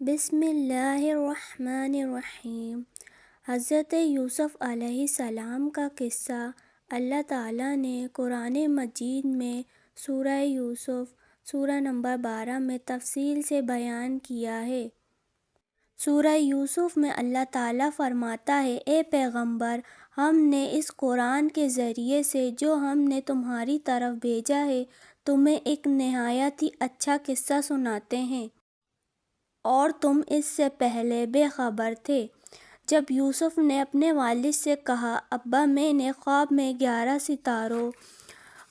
بسم اللہ الرحمن الرحیم۔ حضرت یوسف علیہ السلام کا قصہ اللہ تعالیٰ نے قرآن مجید میں سورہ یوسف سورہ نمبر 12 میں تفصیل سے بیان کیا ہے۔ سورہ یوسف میں اللہ تعالیٰ فرماتا ہے، اے پیغمبر، ہم نے اس قرآن کے ذریعے سے جو ہم نے تمہاری طرف بھیجا ہے تمہیں ایک نہایت ہی اچھا قصہ سناتے ہیں، اور تم اس سے پہلے بے خبر تھے۔ جب یوسف نے اپنے والد سے کہا، ابا، میں نے خواب میں 11 ستاروں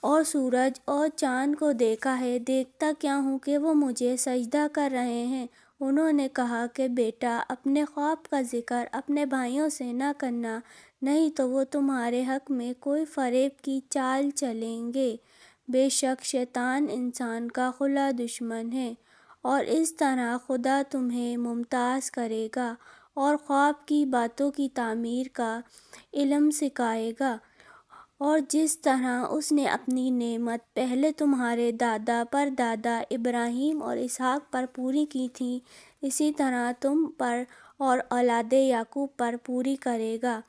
اور سورج اور چاند کو دیکھا ہے، دیکھتا کیا ہوں کہ وہ مجھے سجدہ کر رہے ہیں۔ انہوں نے کہا کہ بیٹا، اپنے خواب کا ذکر اپنے بھائیوں سے نہ کرنا، نہیں تو وہ تمہارے حق میں کوئی فریب کی چال چلیں گے۔ بے شک شیطان انسان کا کھلا دشمن ہے، اور اس طرح خدا تمہیں ممتاز کرے گا اور خواب کی باتوں کی تعبیر کا علم سکھائے گا، اور جس طرح اس نے اپنی نعمت پہلے تمہارے دادا پردادا ابراہیم اور اسحاق پر پوری کی تھی، اسی طرح تم پر اور اولاد یعقوب پر پوری کرے گا۔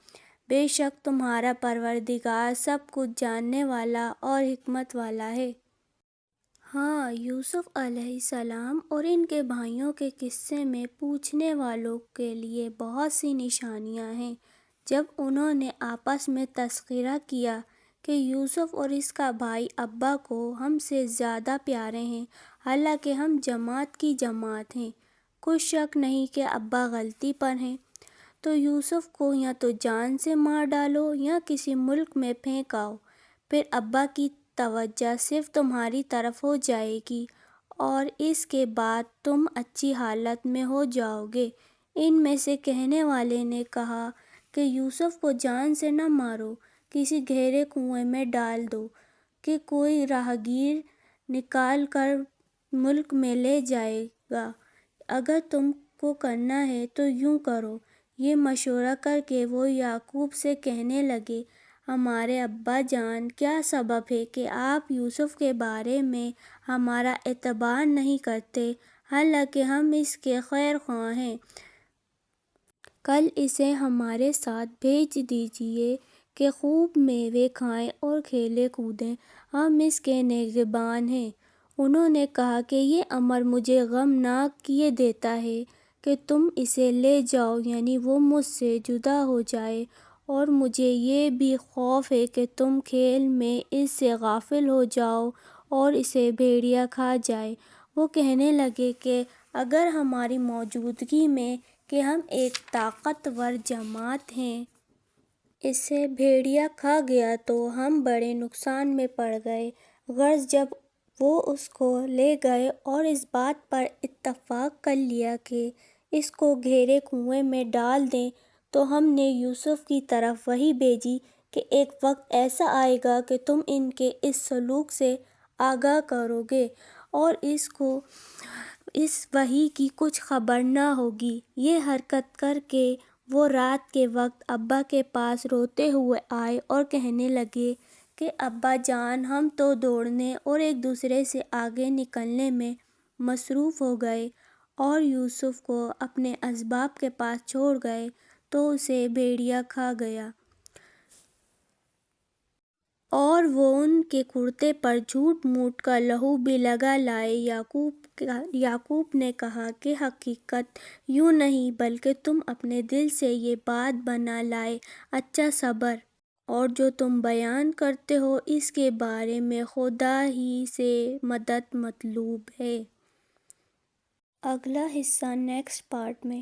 بے شک تمہارا پروردگار سب کچھ جاننے والا اور حکمت والا ہے۔ ہاں، یوسف علیہ السلام اور ان کے بھائیوں کے قصے میں پوچھنے والوں کے لیے بہت سی نشانیاں ہیں۔ جب انہوں نے آپس میں تذکرہ کیا کہ یوسف اور اس کا بھائی ابا کو ہم سے زیادہ پیارے ہیں، حالانکہ ہم جماعت کی جماعت ہیں، کچھ شک نہیں کہ ابا غلطی پر ہیں، تو یوسف کو یا تو جان سے مار ڈالو یا کسی ملک میں پھینک آؤ، پھر ابا کی توجہ صرف تمہاری طرف ہو جائے گی اور اس کے بعد تم اچھی حالت میں ہو جاؤ گے۔ ان میں سے کہنے والے نے کہا کہ یوسف کو جان سے نہ مارو، کسی گہرے کنویں میں ڈال دو کہ کوئی راہگیر نکال کر ملک میں لے جائے گا۔ اگر تم کو کرنا ہے تو یوں کرو۔ یہ مشورہ کر کے وہ یعقوب سے کہنے لگے، ہمارے ابا جان، کیا سبب ہے کہ آپ یوسف کے بارے میں ہمارا اعتبار نہیں کرتے، حالانکہ ہم اس کے خیر خواہ ہیں؟ کل اسے ہمارے ساتھ بھیج دیجیے کہ خوب میوے کھائے اور کھیلے کودے، ہم اس کے نگہبان ہیں۔ انہوں نے کہا کہ یہ امر مجھے غمناک کیے دیتا ہے کہ تم اسے لے جاؤ، یعنی وہ مجھ سے جدا ہو جائے، اور مجھے یہ بھی خوف ہے کہ تم کھیل میں اس سے غافل ہو جاؤ اور اسے بھیڑیا کھا جائے۔ وہ کہنے لگے کہ اگر ہماری موجودگی میں کہ ہم ایک طاقتور جماعت ہیں، اسے بھیڑیا کھا گیا تو ہم بڑے نقصان میں پڑ گئے۔ غرض جب وہ اس کو لے گئے اور اس بات پر اتفاق کر لیا کہ اس کو گہرے کنویں میں ڈال دیں، تو ہم نے یوسف کی طرف وحی بھیجی کہ ایک وقت ایسا آئے گا کہ تم ان کے اس سلوک سے آگاہ کرو گے اور اس کو اس وحی کی کچھ خبر نہ ہوگی۔ یہ حرکت کر کے وہ رات کے وقت ابا کے پاس روتے ہوئے آئے اور کہنے لگے کہ ابا جان، ہم تو دوڑنے اور ایک دوسرے سے آگے نکلنے میں مصروف ہو گئے اور یوسف کو اپنے اسباب کے پاس چھوڑ گئے تو اسے بھیڑیا کھا گیا، اور وہ ان کے کرتے پر جھوٹ موٹ کا لہو بھی لگا لائے۔ یعقوب نے کہا کہ حقیقت یوں نہیں، بلکہ تم اپنے دل سے یہ بات بنا لائے۔ اچھا، صبر، اور جو تم بیان کرتے ہو اس کے بارے میں خدا ہی سے مدد مطلوب ہے۔ اگلا حصہ نیکسٹ پارٹ میں۔